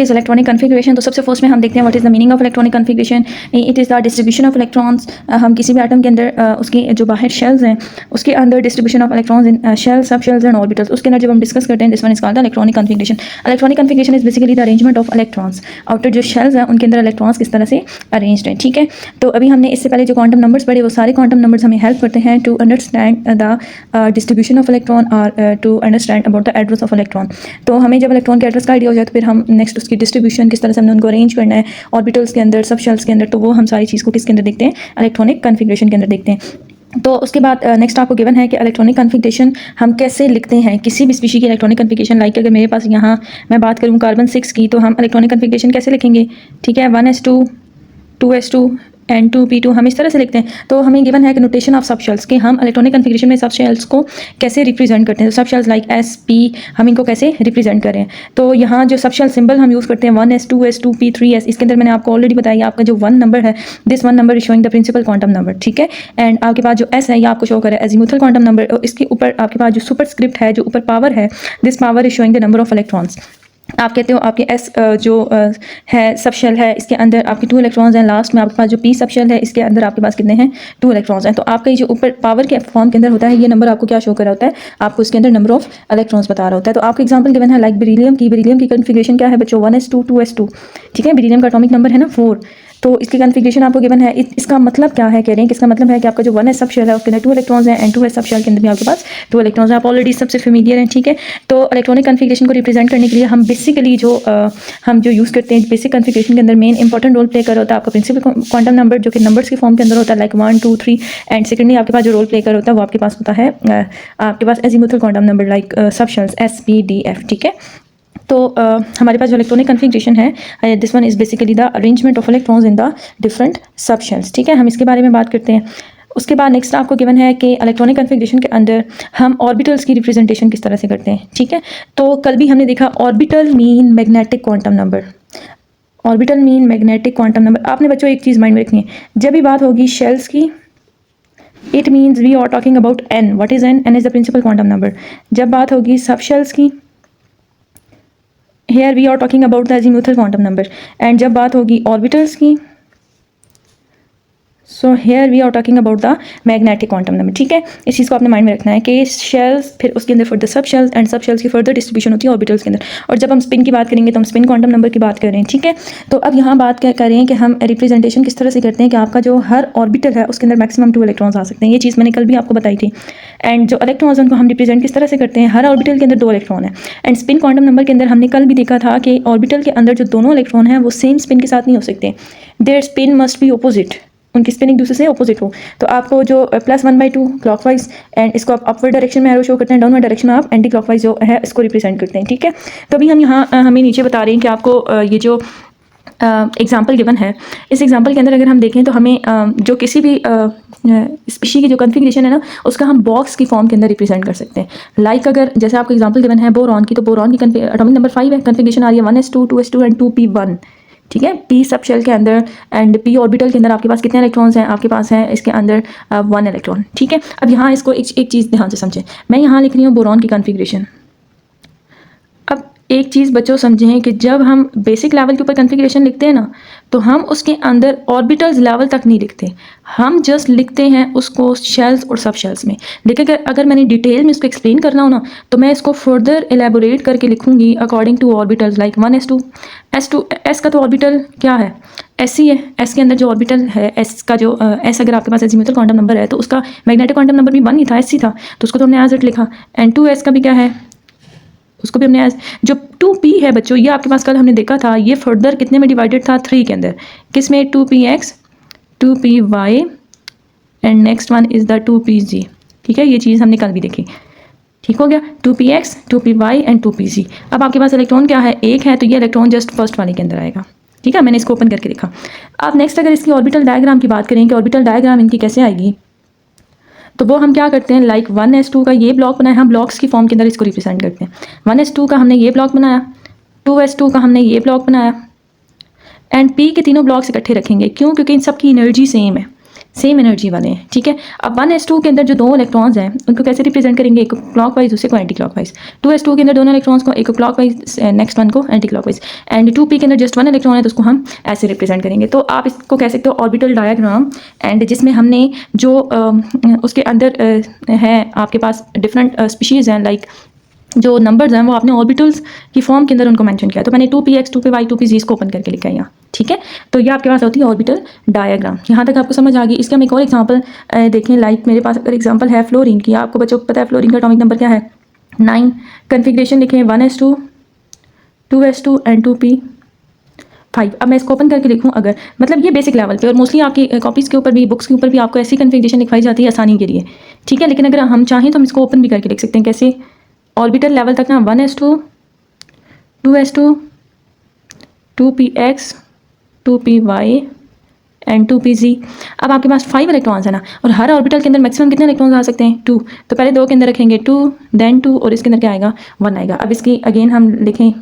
Is electronic configuration. तो सबसे first में हम देखते हैं what is the meaning of electronic configuration. It is the distribution of electrons. हम किसी भी एटम के अंदर उसकी जो बाहर शेल्स हैं उसके अंदर distribution of electrons in shell, sub shells and orbitals, उसके अंदर जब हम डिस्कस करते हैं this one is called the electronic configuration. Electronic configuration is basically the arrangement of electrons. Outer जो शेल्स हैं उनके अंदर इलेक्ट्रॉन्स किस तरह से अरेंज्ड हैं, ठीक है। तो अभी हमने इससे पहले जो क्वांटम नंबर्स पढ़े वो सारे क्वांटम नंबर्स हमें हेल्प करते हैं to understand the distribution of electron और to understand about the address of electron. तो हमें जब इलेक्ट्रॉन के एड्रेस का आइडिया हो जाए तो फिर हम नेक्स्ट उसकी डिस्ट्रीब्यूशन किस तरह से हमने उनको अरेंज करना है ऑर्बिटल्स के अंदर, सब शेल्स के अंदर, तो वो हम सारी चीज़ को किसके अंदर देखते हैं, इलेक्ट्रॉनिक कन्फिग्रेशन के अंदर देखते हैं। तो उसके बाद नेक्स्ट आपको गिवन है कि इलेक्ट्रॉनिक कन्फिग्रेशन हम कैसे लिखते हैं किसी भी स्पीशी की इलेक्ट्रॉनिक कन्फिग्रेशन। लाइक अगर मेरे पास यहाँ मैं बात करूँ कार्बन 6 की, तो हम इलेक्ट्रॉनिक कन्फिग्रेशन कैसे लिखेंगे, ठीक है, 1s2 2s2 N2p2 हम इस तरह से लिखते हैं। तो हमें गिवन है कि नोटेशन ऑफ सब शेल्स के हम इलेक्ट्रॉनिक कन्फिग्रेशन में सब शेल्स को कैसे रिप्रेजेंट करते हैं। सब शेल्स लाइक S P हम इनको कैसे रिप्रेजेंट करें। तो यहाँ जो सब शेल सिंबल हम यूज़ करते हैं 1s 2s 2p 3s, इसके अंदर मैंने आपको ऑलरेडी बताया आपका जो 1 नंबर है, this 1 number is showing the principal quantum number, ठीक है। एंड आपके पास जो S है ये आपको शो कर रहा है एजीमुथल क्वांटम नंबर, और इसके ऊपर आपके पास जो सुपरस्क्रिप्ट है, जो ऊपर पावर है, this power is showing the number of electrons. आप कहते हो आपके S जो है सब शेल है इसके अंदर आपके 2 इलेक्ट्रॉन्स हैं। लास्ट में आपके पास जो P सब शेल है इसके अंदर आपके पास कितने हैं, 2 इलेक्ट्रॉन्स हैं। तो आपका ये जो ऊपर पावर के फॉर्म के अंदर होता है ये नंबर आपको क्या शो कर रहा होता है, आपको इसके अंदर नंबर ऑफ इलेक्ट्रॉन्स बता रहा होता है। तो आपको एग्जांपल गिवन है लाइक बेरिलियम की कन्फिग्रेशन क्या है बच्चों, 1s2 2s2, ठीक है। बेरिलियम का एटॉमिक नंबर है ना 4, तो इसकी कन्फिग्रेशन आपको गिवन है। इसका मतलब क्या है, कह रहे हैं कि इसका मतलब है कि आपका जो 1s सब शेल है उसके अंदर 2 इलेक्ट्रॉन्स हैं एंड 2s सब शेल के अंदर भी आपके पास 2 इलेक्ट्रॉन्स हैं। आप ऑलरेडी सबसे फेमिलियर हैं, ठीक है। तो इलेक्ट्रॉनिक कन्फिग्रेशन को रिप्रेजेंट करने के लिए हम बेसिकली हम जो यूज़ करते हैं बेसिक कन्फिग्रेशन के अंदर मेन इंपॉर्टेंट रोल प्ले कर होता है आपका प्रिंसिपल क्वांटम नंबर, जो कि नंबर्स के फॉर्म के अंदर होता है लाइक 1 2 3। एंड सेकेंडली आपके पास जो रोल प्ले कर होता है वो आपके पास होता है आपके पास azimuthal quantum number like sub shells S P D F, ठीक है। तो हमारे पास जो इलेक्ट्रॉनिक कन्फिग्रेशन है this one is basically the arrangement of electrons in the different sub shells, ठीक है। हम इसके बारे में बात करते हैं। उसके बाद नेक्स्ट आपको गिवन है कि इलेक्ट्रॉनिक कन्फिग्रेशन के अंदर हम ऑर्बिटल्स की रिप्रेजेंटेशन किस तरह से करते हैं, ठीक है। तो कल भी हमने देखा orbital mean magnetic quantum number, orbital mean magnetic quantum number. आपने बच्चों एक चीज़ माइंड में रखनी है, जब भी बात होगी शेल्स की it means we are talking about N। What is N? N is the principal quantum number. जब बात होगी सब शेल्स की here we are talking about the azimuthal quantum number, and जब बात होगी ऑर्बिटल्स की so here we are talking about the magnetic quantum number, ठीक है। इस चीज़ को आपने माइंड में रखना है कि शेल्स फिर उसके अंदर फर्दर सब शेल्स एंड सब शेल्स की फर्दर डिस्ट्रीब्यूशन होती है ऑर्बिटल्स के अंदर। और जब हम स्पिन की बात करेंगे तो हम स्पिन क्वांटम नंबर की बात कर रहे हैं, ठीक है। तो अब यहाँ बात क्या कर रहे हैं कि हम रिप्रेजेंटेशन किस तरह से करते हैं कि आपका जो हर ऑर्बिटल है उसके अंदर मैक्सिमम 2 इलेक्ट्रॉन्स आ सकते हैं। ये चीज़ मैंने कल भी आपको बताई थी। एंड जो इलेक्ट्रॉन्स उनको हम रिप्रेजेंट किस तरह से करते हैं, हर ऑर्बिटल के अंदर 2 इलेक्ट्रॉन है। एंड स्पिन क्वांटम नंबर के अंदर हमने कल भी देखा था कि ऑर्बिटल के अंदर जो दोनों इलेक्ट्रॉन हैं वो सेम स्पिन के साथ नहीं हो सकते, their spin must be opposite, उनकी स्पिन एक दूसरे से ऑपोजिट हो। तो आपको जो +1/2 क्लॉकवाइज एंड इसको आप अपवर्ड डायरेक्शन में एरो शो करते हैं, डाउनवर्ड डायरेक्शन में आप एंटी क्लॉकवाइज जो है इसको रिप्रेजेंट करते हैं, ठीक है। तो अभी हम यहाँ हमें नीचे बता रहे हैं कि आपको ये जो एग्जाम्पल गिवन है इस एग्जाम्पल के अंदर अगर हम देखें तो हमें जो किसी भी स्पीशी की जो कन्फिग्रेशन है ना उसका हम बॉक्स की फॉर्म के अंदर रिप्रेजेंट कर सकते हैं। लाइक अगर जैसे आपको एग्जाम्पल गिवन है बोरॉन की, तो बोरॉन की एटॉमिक नंबर 5 है, कन्फिग्रेशन आ रही है 1s2 2s2 एंड 2p1, ठीक है। P सब शेल के अंदर एंड P ऑर्बिटल के अंदर आपके पास कितने इलेक्ट्रॉन्स हैं, आपके पास हैं इसके अंदर 1 इलेक्ट्रॉन, ठीक है। अब यहाँ इसको एक चीज़ ध्यान से समझें, मैं यहाँ लिख रही हूँ बोरॉन की कन्फिग्रेशन। अब एक चीज़ बच्चों समझें कि जब हम बेसिक लेवल के ऊपर कन्फिग्रेशन लिखते हैं ना तो हम उसके अंदर ऑर्बिटल्स लेवल तक नहीं लिखते, हम जस्ट लिखते हैं उसको शेल्स और सब शेल्स में। लेकिन अगर मैंने डिटेल में इसको एक्सप्लेन करना हो ना तो मैं इसको फर्दर एलेबोरेट करके लिखूंगी according two orbitals like 1s2 S2 S का तो ऑर्बिटल क्या है, S ही है। S के अंदर जो ऑर्बिटल है S का जो S अगर आपके पास एजीमुथल क्वांटम नंबर है तो उसका मैग्नेटिक क्वांटम नंबर भी 1 ही था, S ही था, तो उसको तो हमने एज इट लिखा। एंड 2s का भी क्या है, उसको भी हमने जो 2p है बच्चों ये आपके पास कल हमने देखा था, ये फर्दर कितने में डिवाइडेड था 3 के अंदर, किस में 2px 2py and next one is the 2pz, ठीक है। ये चीज़ हमने कल भी देखी, ठीक हो गया, 2px 2py एंड 2pz। अब आपके पास इलेक्ट्रॉन क्या है, एक है, तो ये इलेक्ट्रॉन जस्ट फर्स्ट वाले के अंदर आएगा, ठीक है। मैंने इसको ओपन करके देखा। अब नेक्स्ट अगर इसकी ऑर्बिटल डायग्राम की बात करें कि ऑर्बिटल डायग्राम इनकी कैसे आएगी, तो वो हम क्या करते हैं लाइक 1s2 का ये ब्लॉक बनाया, हम ब्लॉक्स की फॉर्म के अंदर इसको रिप्रेजेंट करते हैं। 1s2 का हमने ये ब्लॉक बनाया, 2s2 का हमने ये ब्लॉक बनाया एंड p के तीनों ब्लॉक्स इकट्ठे रखेंगे, क्यों, क्योंकि इन सब की एनर्जी सेम है, सेम एनर्जी वाले हैं, ठीक है। अब 1s2 के अंदर जो दो इलेक्ट्रॉन्स हैं उनको कैसे रिप्रेजेंट करेंगे, एक क्लॉकवाइज दूसरे को एंटी क्लॉकवाइज। 2s2 के अंदर दोनों इलेक्ट्रॉन्स को, एक क्लॉकवाइज नेक्स्ट वन को एंटी क्लॉकवाइज। एंड 2p के अंदर जस्ट वन इलेक्ट्रॉन है तो उसको हम ऐसे रिप्रेजेंट करेंगे। तो आप इसको कह सकते हो ऑर्बिटल डायग्राम, एंड जिसमें हमने जो उसके अंदर है आपके पास डिफरेंट स्पीशीज़ हैं, लाइक जो नंबर्स हैं वो आपने ऑर्बिटल्स की फॉर्म के अंदर उनको मेंशन किया। तो मैंने 2px 2py 2pz इसको ओपन करके लिखा है यहाँ, ठीक है। तो ये आपके पास होती है ऑर्बिटल डायग्राम। यहाँ तक आपको समझ आ गई। इसका हम एक और एग्जांपल देखें, लाइक मेरे पास अगर एग्जांपल है फ्लोरीन की, आपको बच्चों को पता है फ्लोरीन का एटॉमिक नंबर क्या है 9। कन्फिग्रेशन लिखें 1s2 2s2 एंड 2p5। अब मैं इसको ओपन करके लिखूँ अगर, मतलब ये बेसिक लेवल पे, और मोस्टली आपकी कॉपीज़ के ऊपर भी, बुक्स के ऊपर भी आपको ऐसी कन्फिग्रेशन लिखवाई जाती है आसानी के लिए, ठीक है। लेकिन अगर हम चाहें तो हम इसको ओपन भी करके लिख सकते हैं। कैसे? ऑर्बिटल लेवल तक ना 1s2 2s2 2px 2py and 2pz। अब आपके पास 5 इलेक्ट्रॉन्स है ना, और हर ऑर्बिटल के अंदर मैक्सिमम कितने इलेक्ट्रॉन्स आ सकते हैं 2। तो पहले 2 के अंदर रखेंगे 2, देन 2, और इसके अंदर क्या आएगा 1 आएगा। अब इसकी अगेन हम लिखें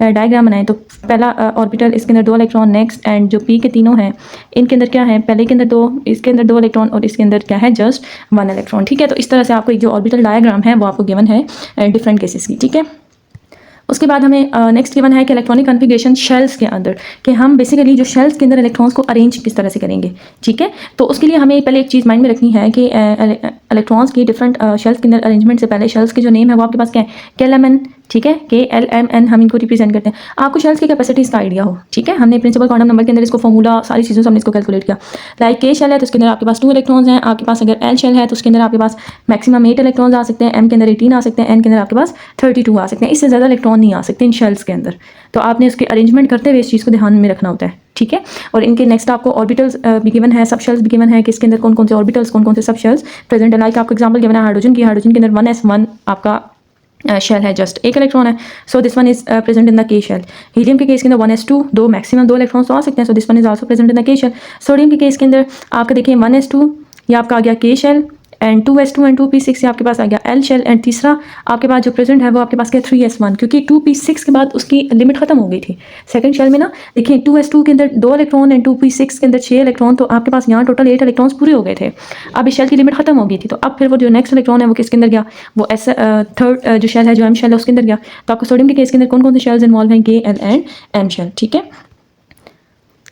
डायग्राम बनाएं तो पहला ऑर्बिटल, इसके अंदर 2 इलेक्ट्रॉन, नेक्स्ट एंड जो p के तीनों हैं इनके अंदर क्या है, पहले के अंदर 2, इसके अंदर 2 इलेक्ट्रॉन, और इसके अंदर क्या है जस्ट 1 इलेक्ट्रॉन, ठीक है। तो इस तरह से आपको एक जो ऑर्बिटल डायग्राम है वो आपको गिवन है डिफरेंट केसेस की, ठीक है। उसके बाद हमें नेक्स्ट गिवन है कि इलेक्ट्रॉनिक कॉन्फ़िगरेशन शेल्स के अंदर, कि हम बेसिकली जो शेल्स के अंदर इलेक्ट्रॉन्स को अरेंज किस तरह से करेंगे, ठीक है। तो उसके लिए हमें पहले एक चीज़ माइंड में रखनी है कि इलेक्ट्रॉन्स की डिफरेंट शेल्स के अंदर अरेंजमेंट से पहले शेल्स के जो नेम है वो आपके पास क्या है, KLMN, ठीक है, KLMN हम इनको रिप्रेजेंट करते हैं। आपको शेल्स की कैपेसिटीज़ का आइडिया हो, ठीक है। हमने प्रिंसिपल क्वांटम नंबर के अंदर इसको फॉर्मूला सारी चीज़ों से हमने इसको कैलकुलेट किया। लाइक K शेल है तो उसके अंदर आपके पास 2 इलेक्ट्रॉन्स हैं, आपके पास अगर L शेल है तो उसके अंदर आपके पास मैक्सिमम 8 इलेक्ट्रॉन्स आ सकते हैं, M के अंदर 18 आ सकते हैं, N के अंदर आपके पास 32 आ सकते हैं। इससे ज़्यादा इलेक्ट्रॉन नहीं आ सकते इन शेल्स के अंदर। तो आपने उसके अरेंजमेंट करते हुए इस चीज़ को ध्यान में रखना होता है, ठीक है। और इनके नेक्स्ट आपको ऑर्बिटल्स भी गिवन है, सब शेल्स भी गिवन है कि इसके अंदर कौन कौन से ऑर्बिटल्स, कौन कौन से सब शेल्स प्रेजेंट है। लाइक आपको एग्जांपल गिवन है हाइड्रोजन की, हाइड्रोजन के अंदर 1s1 आपका शेल है, जस्ट एक इलेक्ट्रॉन है, so this one is present in the K shell. Helium के केस के अंदर 1s2 दो मैक्सिमम 2 इलेक्ट्रॉन्स तो आ सकते हैं, so this one is also present in the K shell. Sodium के केस के अंदर आपका देखिए 1s2 ये आपका आ गया K shell, and 2s2 and 2p6 ये आपके पास आ गया L शेल, एंड तीसरा आपके पास जो प्रेजेंट है वो आपके पास क्या 3s1, क्योंकि 2p6 के बाद उसकी लिमिट खत्म हो गई थी सेकंड शेल में ना। देखिए 2s2 के अंदर 2 इलेक्ट्रॉन एंड 2p6 के अंदर 6 इलेक्ट्रॉन, तो आपके पास यहाँ टोटल 8 इलेक्ट्रॉन्स पूरे हो गए थे। अब इस शेल की लिमिट खत्म हो गई थी, तो अब फिर वो जो नेक्स्ट इलेक्ट्रॉन है वो किसके अंदर गया, वो थर्ड जो शेल है जो M शेल है उसके अंदर गया। तो आपको सोडियम के केस के अंदर कौन कौन से शेल्स इन्वॉल्व हैं, K, L and M shell, ठीक है।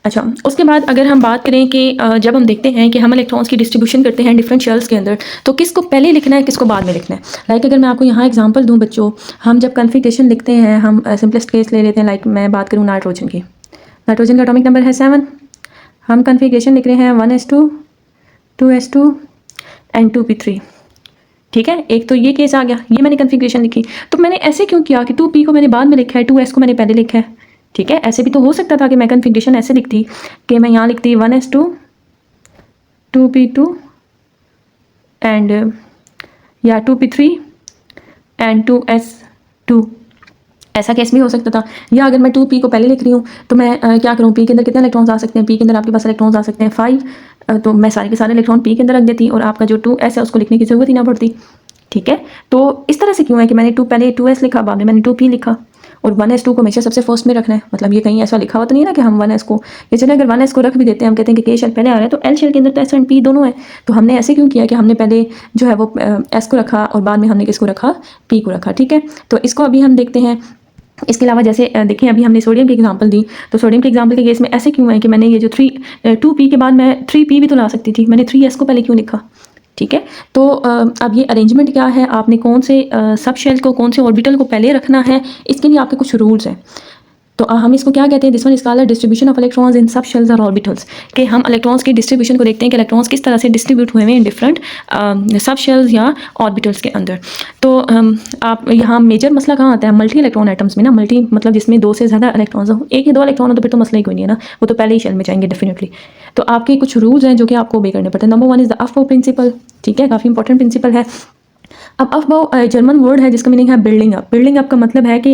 अच्छा, उसके बाद अगर हम बात करें कि जब हम देखते हैं कि हम इलेक्ट्रॉन्स की डिस्ट्रीब्यूशन करते हैं डिफरेंट शेल्स के अंदर, तो किसको पहले लिखना है किसको बाद में लिखना है। लाइक अगर मैं आपको यहाँ एग्जांपल दूँ बच्चों, हम जब कन्फिग्रेशन लिखते हैं, हम सिंपलेस्ट केस ले लेते हैं, लाइक मैं बात करूँ नाइट्रोजन की। नाइट्रोजन का एटॉमिक नंबर है 7, हम कन्फिग्रेशन लिख रहे हैं 1s2 2s2 एंड 2p3, ठीक है। एक तो ये केस आ गया, ये मैंने कन्फिग्रेशन लिखी। तो मैंने ऐसे क्यों किया कि 2p को मैंने बाद में लिखा है, 2s को मैंने पहले लिखा है, ठीक है। ऐसे भी तो हो सकता था कि मैं कन्फिग्रेशन ऐसे लिखती कि मैं यहाँ लिखती 1s2 2p2 एंड या 2p3 एंड 2s2, ऐसा केस भी हो सकता था। या अगर मैं 2p को पहले लिख रही हूँ तो मैं क्या करूँ, p के अंदर कितने इलेक्ट्रॉन्स आ सकते हैं, p के अंदर आपके पास इलेक्ट्रॉन्स आ सकते हैं 5, तो मैं सारे के सारे इलेक्ट्रॉन p के अंदर रख देती और आपका जो 2s है उसको लिखने की ज़रूरत ही ना पड़ती, ठीक है। तो इस तरह से क्यों है कि मैंने पहले 2s लिखा, बाद में मैंने 2p लिखा, और 1s2 को हमेशा सबसे फर्स्ट में रखना है। मतलब ये कहीं ऐसा लिखा हुआ तो नहीं है ना कि हम 1s को, ये चले अगर 1s को रख भी देते हैं, हम कहते हैं कि K शेल पहले आ रहा है, तो L शेल के अंदर तो S एंड P दोनों है। तो हमने ऐसे क्यों किया कि हमने पहले जो है वो S को रखा और बाद में हमने किसको रखा, P को रखा, ठीक है। तो इसको अभी हम देखते हैं। इसके अलावा जैसे देखें अभी हमने सोडियम की एग्जांपल दी, तो सोडियम के एग्जांपल के केस में ऐसे क्यों है कि मैंने ये जो 2p के बाद मैं 3p भी तो ला सकती थी, मैंने 3s को पहले क्यों लिखा, ठीक है। तो अब ये अरेंजमेंट क्या है, आपने कौन से सब शेल को, कौन से ऑर्बिटल को पहले रखना है, इसके लिए आपके कुछ रूल्स हैं। तो हम इसको क्या कहते हैं, this one is called distribution of electrons इन सब शेल्स और ऑर्बिटल्स, कि हम इलेक्ट्रॉन्स की डिस्ट्रीब्यूशन को देखते हैं कि इलेक्ट्रॉन्स किस तरह से डिस्ट्रीब्यूट हुए हैं इन डिफरेंट सब शेल्स या ऑर्बिटल्स के अंदर। तो आप यहाँ मेजर मसला कहाँ आता है, मल्टी इलेक्ट्रॉन एटम्स में ना, मल्टी मतलब जिसमें 2 से ज़्यादा इलेक्ट्रॉन्स हो, 1 या 2 इलेक्ट्रॉन हो तो फिर तो मसला ही कोई नहीं है ना, वो तो पहले ही शेल में जाएंगे डेफिनेटली। तो आपके कुछ रूल्स हैं जो कि आपको ओबे करने पड़ते हैं। Number 1 is the Aufbau principal, ठीक है, काफ़ी इंपॉर्टेंट प्रिंसिपल है। अब अफबाउ जर्मन वर्ड है जिसका मीनिंग है बिल्डिंग अप। बिल्डिंग अप का मतलब है कि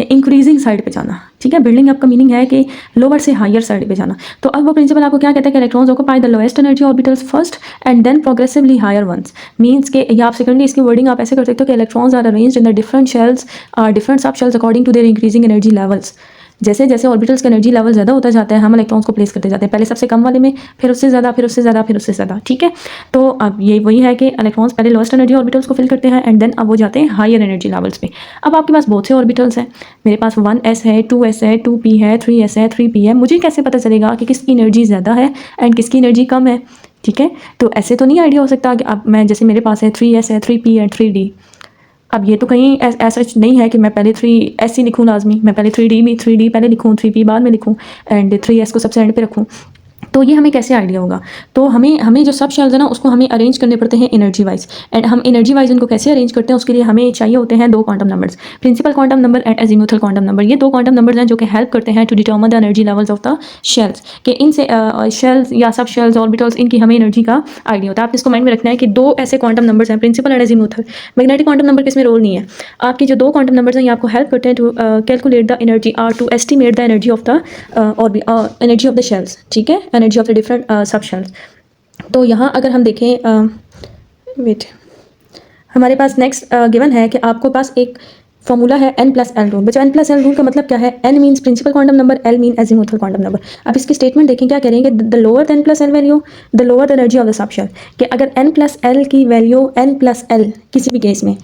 इंक्रीजिंग साइड पे जाना, ठीक है। बिल्डिंग अप का मीनिंग है कि लोअर से हायर साइड पे जाना। तो अफबाउ प्रिंसिपल आपको क्या कहता है कि electrons occupy the lowest energy orbitals first and then progressively higher ones. Means के या आप सेकेंडली इसकी वर्डिंग आप ऐसे कर सकते हो कि electrons are arranged in the different shells different sub shells according to their increasing energy levels. जैसे जैसे ऑर्बिटल्स का एनर्जी लेवल ज़्यादा होता जाता है हम इलेक्ट्रॉन्स को प्लेस करते जाते हैं, पहले सबसे कम वाले में, फिर उससे ज़्यादा, फिर उससे ज़्यादा, फिर उससे ज़्यादा, ठीक है। तो अब ये वही है कि इलेक्ट्रॉन्स पहले लोएस्ट एनर्जी ऑर्बिटल्स को फिल करते हैं एंड देन अब वो जाते हैं हायर एनर्जी लेवल्स पे। अब आपके पास बहुत से ऑर्बिटल्स हैं, मेरे पास 1s है, 2s है, 2p है, 3s है, 3p है, मुझे कैसे पता चलेगा कि किसकी एनर्जी ज़्यादा है एंड किसकी एनर्जी कम है, ठीक है। तो ऐसे तो नहीं आइडिया हो सकता कि अब मैं जैसे मेरे पास है 3s है, 3p है, 3d। अब ये तो कहीं ऐसा नहीं है कि मैं पहले 3s ही लिखूँ लाजमी, मैं पहले 3d पहले लिखूँ, 3p बाद में लिखूँ एंड 3s को सबसे एंड पे रखूँ। तो ये हमें कैसे आइडिया होगा? तो हमें जो सब शेल्स है ना उसको हमें अरेंज करने पड़ते हैं एनर्जी वाइज, एंड हम एनर्जी वाइज उनको कैसे अरेंज करते हैं उसके लिए हमें चाहिए होते हैं दो quantum numbers, principal quantum number and azimuthal quantum number. ये दो क्वांटम नंबर्स हैं जो कि हेल्प करते हैं to determine the energy levels of the shells, कि इनसे शेल्स या सब शेल्स ऑर्बिटल्स इनकी हमें एनर्जी का आइडिया होता है। आप इसको माइंड में रखना है कि दो ऐसे क्वांटम नंबर्स हैं, principal and azimuthal. Magnetic quantum number किसमें रोल नहीं है। आपके जो दो क्वांटम नंबर्स हैं ये आपको हेल्प करते हैं टू कैलकुलेट द एनर्जी और to estimate the energy of the energy of the shells, ठीक है, energy of the different sub shells. तो यहाँ अगर हम देखें वेट, हमारे पास नेक्स्ट गिवन है कि आपको पास एक फॉर्मूला है n+l रूल। बच्चों n+l रूल का मतलब क्या है? n means principal quantum number, l mean azimuthal quantum number. अब इसकी स्टेटमेंट देखें क्या करेंगे, the lower the n+l value the lower the energy of the sub shell, कि अगर n+l की वैल्यू n+l किसी भी केस में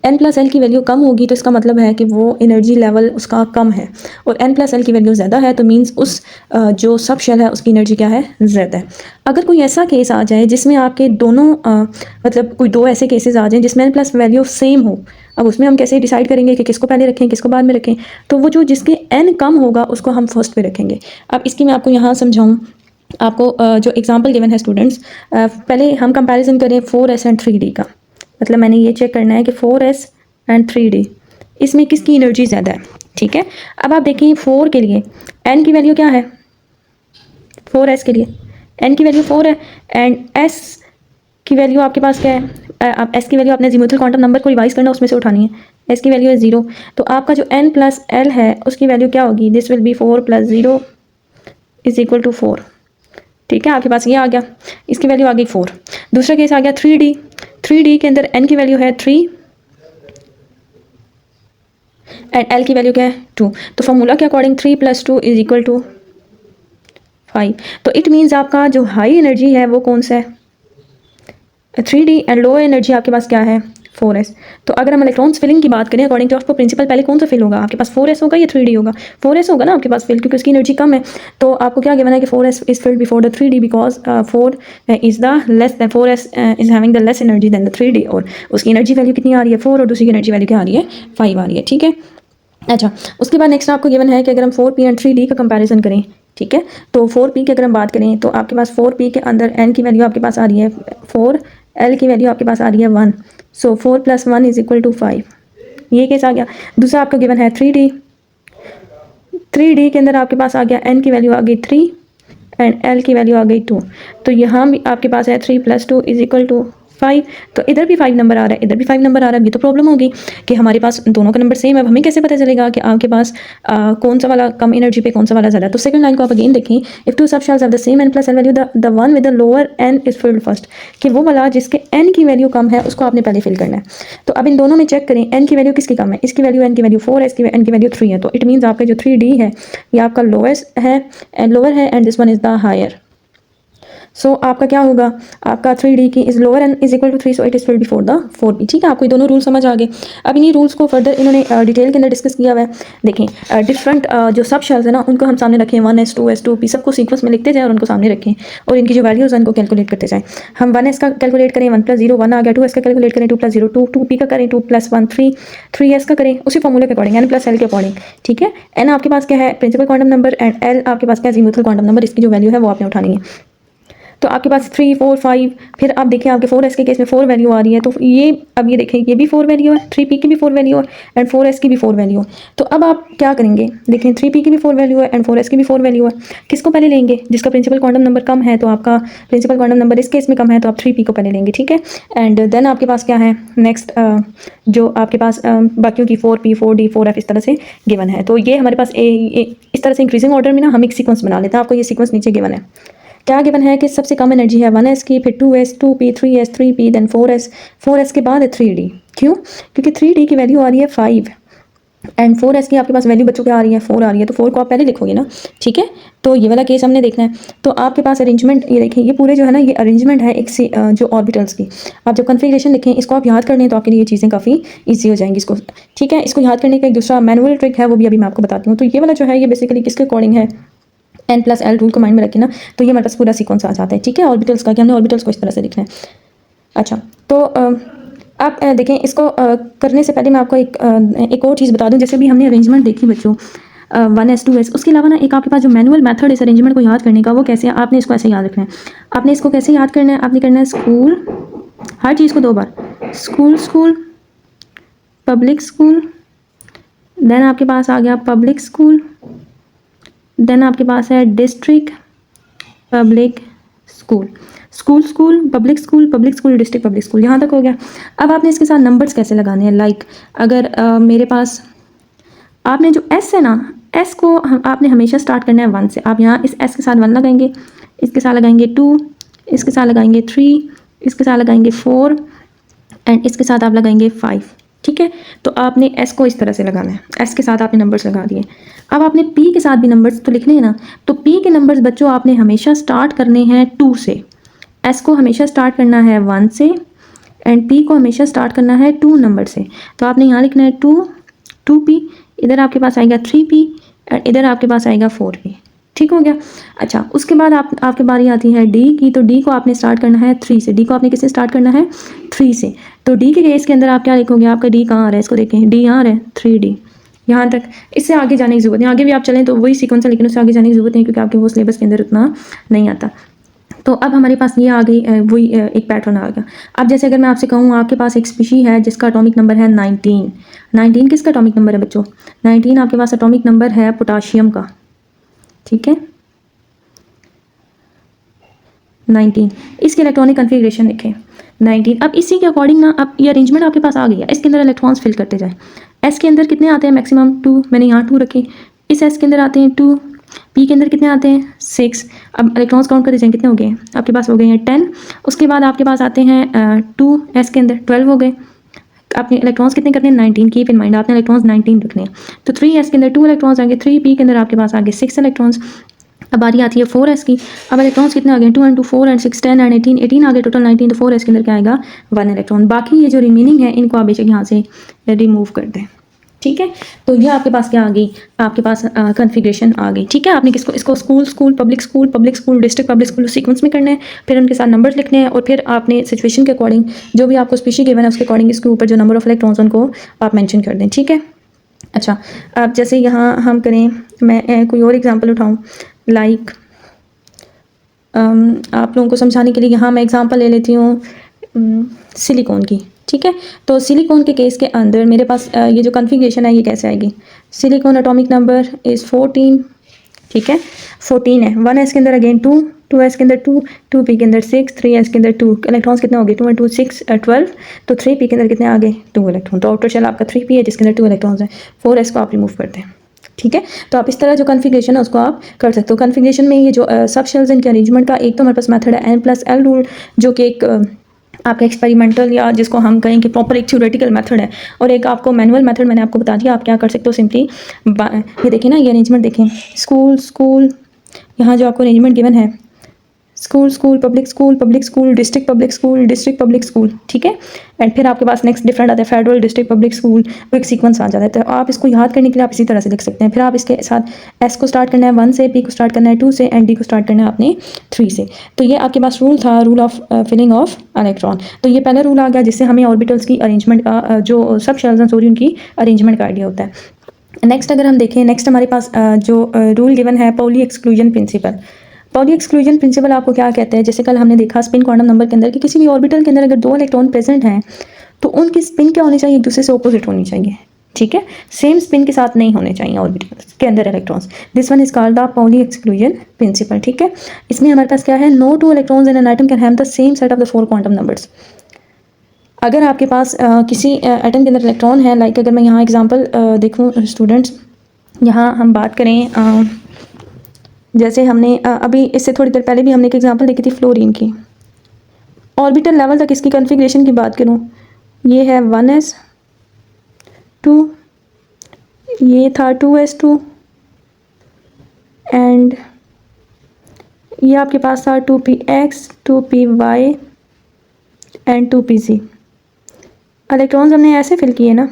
n+l की वैल्यू कम होगी तो इसका मतलब है कि वो एनर्जी लेवल उसका कम है, और n+l की वैल्यू ज़्यादा है तो मीन्स उस जो सब शेल है उसकी एनर्जी क्या है, ज़्यादा है। अगर कोई ऐसा केस आ जाए जिसमें आपके दोनों मतलब कोई दो ऐसे केसेस आ जाएं जिसमें n+ वैल्यू सेम हो, अब उसमें हम कैसे डिसाइड करेंगे कि किसको पहले रखें किसको बाद में रखें? तो वो जो जिसके n कम होगा उसको हम फर्स्ट पे रखेंगे। अब इसकी मैं आपको यहाँ समझाऊँ, आपको जो एग्जाम्पल गिवन है स्टूडेंट्स, पहले हम कंपैरिजन करें 4s एंड 3d का। मतलब मैंने ये चेक करना है कि 4s एंड 3d इसमें किसकी एनर्जी ज़्यादा है, ठीक है। अब आप देखिए 4 के लिए n की वैल्यू क्या है, 4s के लिए n की वैल्यू 4 है एंड s की वैल्यू आपके पास क्या है, आप s की वैल्यू अपने अजीमुथल क्वांटम नंबर को रिवाइज करना उसमें से उठानी है, s की वैल्यू है 0। तो आपका जो n+l है उसकी वैल्यू क्या होगी, this will be 4 + 0 is equal to 4, ठीक है। आपके पास ये आ गया, इसकी वैल्यू आ गई 4। दूसरा केस आ गया 3d के अंदर n की वैल्यू है 3 एंड l की वैल्यू क्या है 2। तो फॉर्मूला के अकॉर्डिंग 3 + 2 इज इक्वल टू 5। तो इट मीन्स आपका जो हाई एनर्जी है वो कौन सा है, 3d, एंड लो एनर्जी आपके पास क्या है 4s। तो अगर हम इलेक्ट्रॉन्स फिलिंग की बात करें अकॉर्डिंग टू आपको प्रिंसिपल पहले कौन सा फिल होगा, आपके पास 4s होगा या 3d होगा, 4s होगा ना आपके पास फिल, क्योंकि उसकी एनर्जी कम है। तो आपको क्या गिवन है कि 4s is filled before the 3d because 4 is the less than 4s is having the less energy than the 3d, और उसकी एनर्जी वैल्यू कितनी आ रही है 4 और दूसरी की एनर्जी वैल्यू क्या आ रही है 5 आ रही है, ठीक है। अच्छा, उसके बाद नेक्स्ट आपको गिवन है कि अगर हम 4p एंड 3d का कंपैरिजन करें, ठीक है, तो 4p की अगर हम बात करें तो आपके पास 4p के अंदर n की वैल्यू आपके पास आ रही है 4, l की वैल्यू आपके पास आ रही है 1, सो 4 + 1 इज इक्वल टू 5। ये केस आ गया। दूसरा आपका गिवन है 3d के अंदर आपके पास आ गया n की वैल्यू आ गई 3 एंड l की वैल्यू आ गई 2। तो यहाँ भी आपके पास है 3 + 2 इज इक्वल टू 5। तो इधर भी 5 नंबर आ रहा है, इधर भी 5 नंबर आ रहा है। ये तो प्रॉब्लम होगी कि हमारे पास दोनों का नंबर सेम है, अब हमें कैसे पता चलेगा कि आपके पास कौन सा वाला कम एनर्जी पे कौन सा वाला ज़्यादा। तो सेकंड लाइन को आप अगेन देखें, इफ टू सब shells have the same n+l value the one with the lower n is filled first, कि वो वाला जिसके n की वैल्यू कम है उसको आपने पहले फिल करना है। तो अब इन दोनों में चेक करें, n की वैल्यू किसकी कम है, इसकी वैल्यू n की वैल्यू 4 है, इसकी n की वैल्यू 3 है। तो इट मीन्स आपका जो 3d है ये आपका लोएस्ट है and this one is the higher. So आपका क्या होगा, आपका 3d की is lower and is equal to 3, so it is filled before the 4p, ठीक है। आपको ये दोनों रूल समझ आ गए। अब इन्हीं रूल्स को फर्दर इन्होंने डिटेल के अंदर डिस्कस किया हुआ है। देखें डिफरेंट जो सब शेल्स है ना उनको हम सामने रखें, 1s 2s 2p सबको सीक्वेंस में लिखते जाएं और उनको सामने रखें और इनकी जो वैल्यूज हैं उनको कैलकुलेट करते जाएं। हम 1s का कैलकुलेट करें 1 + 0 1 आ गया, 2s का कैलकुलेट करें 2 + 0 2, 2p का करें 2 + 1 3, 3s का करें उसी फॉर्मूले के अकॉर्डिंग n+l के अकॉर्डिंग, ठीक है। n आपके पास क्या है principal quantum number and l आपके पास क्या है अजीमुथल क्वांटम नंबर, इसकी जो वैल्यू है वो आपने उठानी है। तो आपके पास 3 4 5, फिर आप देखें आपके 4s के केस में 4 वैल्यू आ रही है। तो ये अब ये देखें ये भी 4 वैल्यू है, 3p की भी 4 वैल्यू है एंड 4s की भी 4 वैल्यू है। तो अब आप क्या करेंगे, देखें 3p की भी 4 वैल्यू है एंड 4s की भी 4 वैल्यू है। किसको पहले लेंगे, जिसका प्रिंसिपल क्वांटम नंबर कम है, तो आपका प्रिंसिपल क्वांटम नंबर इस केस में कम है तो आप 3p को पहले लेंगे, ठीक है। एंड देन आपके पास क्या है नेक्स्ट जो आपके पास बाकियों की 4p 4d 4f इस तरह से गिवन है। तो ये हमारे पास इस तरह से इंक्रीजिंग ऑर्डर में ना हम एक सीक्वेंस बना लेते हैं। आपको ये सीक्वेंस नीचे गिवन है, क्या गिवन है कि सबसे कम एनर्जी है 1s की, फिर 2s 2p 3s 3p then 4s के बाद है 3d। क्यों, क्योंकि 3d की वैल्यू आ रही है 5 एंड 4s की आपके पास वैल्यू बच्चों क्या आ रही है, 4 आ रही है, तो 4 को आप पहले लिखोगे ना, ठीक है। तो ये वाला केस हमने देखना है। तो आपके पास अरेंजमेंट ये देखें, ये पूरे जो है ना ये अरेंजमेंट है एक से जो ऑर्बिटल्स की। आप जब कन्फिग्रेशन लिखें इसको आप याद कर लें तो आपके लिए ये चीज़ें काफ़ी ईजी हो जाएंगी इसको, ठीक है। इसको याद करने का एक दूसरा मैनुअल ट्रिक है, वो भी अभी मैं आपको बताती हूँ। तो ये वाला जो है ये बेसिकली किसके अकॉर्डिंग है, n+l रूल को माइंड में रखें ना, तो ये हमारे पास पूरा सीक्वेंस आ जाता है, ठीक है, ऑर्बिटल्स का, कि हमने ऑर्बिटल्स को इस तरह से लिखना है। अच्छा, तो आप देखें इसको करने से पहले मैं आपको एक और चीज़ बता दूं। जैसे भी हमने अरेंजमेंट देखी बच्चों 1s 2s, उसके अलावा ना एक आपके पास जो मैनुअल मेथड है इस अरेंजमेंट को याद करने का, वो कैसे है, आपने इसको ऐसे याद रखना है। आपने इसको कैसे याद करना है, आपने करना है स्कूल, हर चीज़ को 2 बार, school school public school, then आपके पास आ गया पब्लिक स्कूल, देन आपके पास है district public school, school school public school, public school district public school, यहाँ तक हो गया। अब आपने इसके साथ नंबर्स कैसे लगाने हैं, लाइक अगर मेरे पास आपने जो एस है ना, एस को आपने हमेशा स्टार्ट करना है 1 से। आप यहाँ इस एस के साथ 1 लगाएंगे, इसके साथ लगाएंगे 2, इसके साथ लगाएंगे 3, इसके साथ लगाएंगे 4 एंड इसके साथ आप लगाएंगे 5, ठीक है। तो आपने एस को इस तरह से लगाना है, एस के साथ आपने नंबर्स लगा दिए। अब आपने पी के साथ भी नंबर्स तो लिखने हैं ना, तो पी के नंबर्स बच्चों आपने हमेशा स्टार्ट करने हैं 2 से, एस को हमेशा स्टार्ट करना है 1 से एंड पी को हमेशा स्टार्ट करना है 2 नंबर से। तो आपने यहाँ लिखना है 2p, इधर आपके पास आएगा 3p और इधर आपके पास आएगा 4p, ठीक हो गया। अच्छा, उसके बाद आपके बारी आती है डी की। तो डी को आपने स्टार्ट करना है 3 से, डी को आपने किससे स्टार्ट करना है, 3 से। तो डी के केस के अंदर आप क्या लिखोगे, आपका डी कहाँ आ रहा है, इसको देखें, डी यहाँ आ रहा है 3D, यहाँ तक। इससे आगे जाने की जरूरत नहीं, आगे भी आप चलें तो वही सीक्वेंस है, लेकिन उससे आगे जाने की जरूरत नहीं क्योंकि आपके वो सिलेबस के अंदर उतना नहीं आता। तो अब हमारे पास ये आ गई, वही एक पैटर्न आ गया। अब जैसे अगर मैं आपसे कहूँ आपके पास एक स्पीशी है जिसका एटॉमिक नंबर है 19, 19 किसका एटॉमिक नंबर है बच्चों, 19 आपके पास एटॉमिक नंबर है पोटाशियम का, ठीक है, 19। इसके इलेक्ट्रॉनिक कन्फिग्रेशन लिखें 19। अब इसी के अकॉर्डिंग ना अब ये अरेंजमेंट आपके पास आ गई है, इसके अंदर इलेक्ट्रॉन्स फिल करते जाए। एस के अंदर कितने आते हैं मैक्सिमम 2, मैंने यहाँ 2 रखे, इस एस के अंदर आते हैं 2, पी के अंदर कितने आते हैं 6। अब इलेक्ट्रॉन्स काउंट करते जाएं, कितने हो गए आपके पास, हो गए हैं 10। उसके बाद आपके पास आते हैं 2 एस के अंदर 12 हो गए। आपने इलेक्ट्रॉन्स कितने करने हैं 19, कीप इन माइंड आपने इलेक्ट्रॉन्स 19 रखने हैं। तो 3 एस के अंदर 2 इलेक्ट्रॉन्स आएंगे, 3 पी के अंदर आपके पास आगे 6 इलेक्ट्रॉन्स। अब बारी आती है 4s की। अब इलेक्ट्रॉन्स कितने आ गए, 2 एंड 2 4 एंड 6 10 एंड 18, 18 आ गए टोटल 19। तो 4s के अंदर क्या आएगा 1 इलेक्ट्रॉन। बाकी ये जो रिमेनिंग है इनको आप बेशक यहाँ से रिमूव कर दें, ठीक है। तो ये आपके पास क्या आ गई, आपके पास कन्फिग्रेशन आ गई, ठीक है। आपने किसको, इसको school school public school district public school sequence में करना है, फिर उनके साथ नंबर्स लिखने हैं और फिर आपने सिचुएशन के अकॉर्डिंग जो भी आपको स्पीशी गिवन है उसके अकॉर्डिंग इसके ऊपर जो नंबर ऑफ इलेक्ट्रॉन्स उनको आप मेंशन कर दें, ठीक है। अच्छा, अब जैसे यहाँ हम करें, मैं कोई और एग्जांपल उठाऊँ, लाइक आप लोगों को समझाने के लिए यहाँ मैं एग्जांपल ले लेती हूँ सिलिकॉन की, ठीक है। तो सिलिकॉन के केस के अंदर मेरे पास ये जो कन्फिग्रेशन है ये कैसे आएगी, सिलिकॉन एटॉमिक नंबर इज़ 14, ठीक है, 14 है। 1s के अंदर अगेन 2, 2s के अंदर 2, 2p के अंदर 6, 3s के अंदर 2। इलेक्ट्रॉन्स कितने हो गए, 2 एंड 2 6 12। तो 3p के अंदर कितने आ गए 2 इलेक्ट्रॉन। तो आउटर शेल आपका 3p है जिसके अंदर 2 इलेक्ट्रॉन्स हैं। 4s को आप रिमूव करते हैं, ठीक है। तो आप इस तरह जो कन्फिग्रेशन है उसको आप कर सकते हो। कन्फिग्रेशन में ये जो सब शेल्स इनके अरेंजमेंट का एक तो हमारे पास मेथड है n+l रूल, जो कि एक आपका एक्सपेरिमेंटल या जिसको हम कहें कि प्रॉपर एक थ्योरेटिकल मेथड है, और एक आपको मैनुअल मेथड मैंने आपको बता दिया। आप क्या कर सकते हो, सिंपली ये देखिए ना, ये अरेंजमेंट देखें, स्कूल स्कूल, यहाँ जो आपको अरेंजमेंट गिवन है school school public school district public school, ठीक है। एंड फिर आपके पास नेक्स्ट डिफरेंट आता है फेडरल डिस्ट्रिक्ट पब्लिक स्कूल, वो एक सीक्वेंस आ जाता है। तो आप इसको याद करने के लिए आप इसी तरह से लिख सकते हैं। फिर आप इसके साथ एस को स्टार्ट करना है 1 से, पी को स्टार्ट करना है 2 से एंड डी को स्टार्ट करना है आपने 3 से। तो ये आपके पास रूल था, rule of filling of electron. तो ये पहला रूल आ गया जिससे हमें ऑर्बिटल्स की अरेंजमेंट का जो सब शेल्स हैं सॉरी उनकी अरेंजमेंट का आइडिया होता है। नेक्स्ट अगर हम देखें, नेक्स्ट हमारे पास जो रूल गिवन है Pauli exclusion principle. Pauli exclusion principle आपको क्या कहते हैं, जैसे कल हमने देखा स्पिन क्वांटम नंबर के अंदर कि किसी भी ऑर्बिटल के अंदर अगर 2 इलेक्ट्रॉन प्रेजेंट हैं तो उनकी स्पिन क्या होनी चाहिए, एक दूसरे से ऑपोजिट होनी चाहिए, ठीक है। सेम स्पिन के साथ नहीं होने चाहिए ऑर्बिटल के अंदर electrons. This one is called the Pauli exclusion principle, ठीक है। इसमें हमारे पास क्या है, no 2 electrons in an atom can have the same set of the 4 quantum numbers. अगर आपके पास किसी एटम के अंदर इलेक्ट्रॉन है, लाइक अगर मैं यहाँ एग्जांपल देखूँ स्टूडेंट्स, यहाँ हम बात करें जैसे हमने अभी इससे थोड़ी देर पहले भी हमने एक एग्जांपल देखी थी फ्लोरीन की। ऑर्बिटल लेवल तक इसकी कन्फिग्रेशन की बात करूं, ये है 1s 2 ये था 2s2 एंड ये आपके पास था 2px 2py and 2pz। Electrons हमने ऐसे फिल किए ना,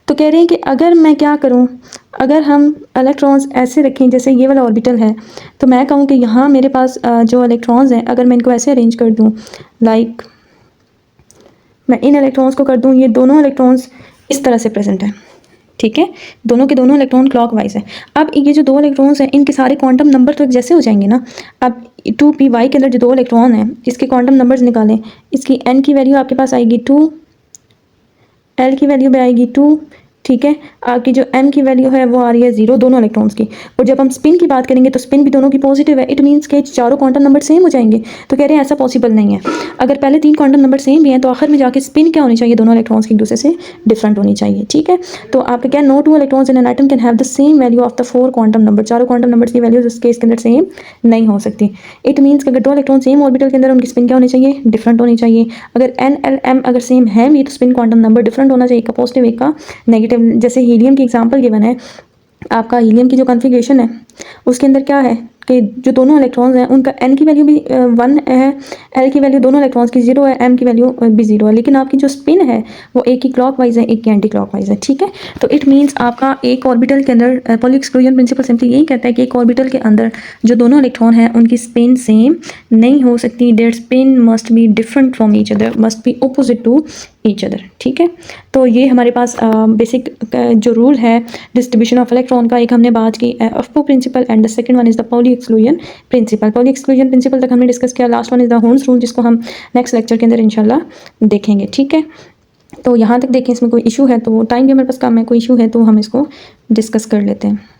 तो कह रहे हैं कि अगर मैं क्या करूं, अगर हम इलेक्ट्रॉन्स ऐसे रखें जैसे ये वाला ऑर्बिटल है, तो मैं कहूं कि यहाँ मेरे पास जो इलेक्ट्रॉन्स हैं अगर मैं इनको ऐसे अरेंज कर दूं, लाइक मैं इन इलेक्ट्रॉन्स को कर दूं, ये दोनों इलेक्ट्रॉन्स इस तरह से प्रेजेंट हैं, ठीक है, दोनों के दोनों इलेक्ट्रॉन क्लॉकवाइज है। अब ये जो दो इलेक्ट्रॉन्स हैं इनके सारे क्वांटम नंबर तो एक जैसे हो जाएंगे ना। अब 2py के अंदर जो दो इलेक्ट्रॉन हैं इसके क्वांटम नंबर्स निकालें, इसकी n की वैल्यू आपके पास आएगी 2, L की वैल्यू भी आएगी 2, ठीक है। आपकी जो m की वैल्यू है वो आ रही है 0 दोनों इलेक्ट्रॉन्स की। और जब हम स्पिन की बात करेंगे तो स्पिन भी दोनों की पॉजिटिव है, इट मीन्स के चारों क्वांटम नंबर सेम हो जाएंगे। तो कह रहे हैं ऐसा पॉसिबल नहीं है, अगर पहले 3 क्वांटम नंबर सेम भी हैं तो आखिर में जाके स्पिन क्या होनी चाहिए, दोनों इलेक्ट्रॉन्स की एक दूसरे से डिफरेंट होनी चाहिए, ठीक है। तो आपके क्या, no two electrons in an atom can have the same value of the 4 quantum number, चारों क्वांटम नंबर्स की वैल्यूज इस केस के अंदर सेम नहीं हो सकती। इट मीन्स कि अगर दो इलेक्ट्रॉन सेम ऑर्बिटल के अंदर उनकी स्पिन क्या होनी चाहिए, डिफरेंट होनी चाहिए। अगर n l m अगर सेम है भी तो स्पिन क्वांटम नंबर डिफरेंट होना चाहिए, एक का पॉजिटिव एक का नेगेटिव। जैसे हीलियम की एग्जांपल गिवन है, आपका हीलियम की जो कॉन्फ़िगरेशन है उसके अंदर क्या है कि जो दोनों इलेक्ट्रॉन्स हैं उनका n की वैल्यू भी 1 है, l की वैल्यू दोनों इलेक्ट्रॉन्स की 0 है, m की वैल्यू भी 0 है, लेकिन आपकी जो स्पिन है वो एक की क्लॉकवाइज है एक की एंटी क्लॉकवाइज है, ठीक है। तो इट मीन्स आपका एक ऑर्बिटल के अंदर पॉली एक्सक्लूजन प्रिंसिपल सिंपली यही कहता है कि एक ऑर्बिटल के अंदर जो दोनों इलेक्ट्रॉन हैं उनकी स्पिन सेम नहीं हो सकती, their spin must be different from each other, must be opposite to each other, ठीक है। तो ये हमारे पास बेसिक जो रूल है डिस्ट्रीब्यूशन ऑफ इलेक्ट्रॉन का, एक हमने बात की aufbau principle and the second one is the Pauli exclusion principle. Pauli exclusion principle तक हमने डिस्कस किया, लास्ट वन इज़ द होल्स रूल जिसको हम नेक्स्ट लेक्चर के अंदर इंशाल्लाह देखेंगे, ठीक है। तो यहाँ तक देखें, इसमें कोई इशू है तो टाइम भी हमारे पास कम है, कोई इशू है तो हम इसको डिस्कस कर लेते हैं।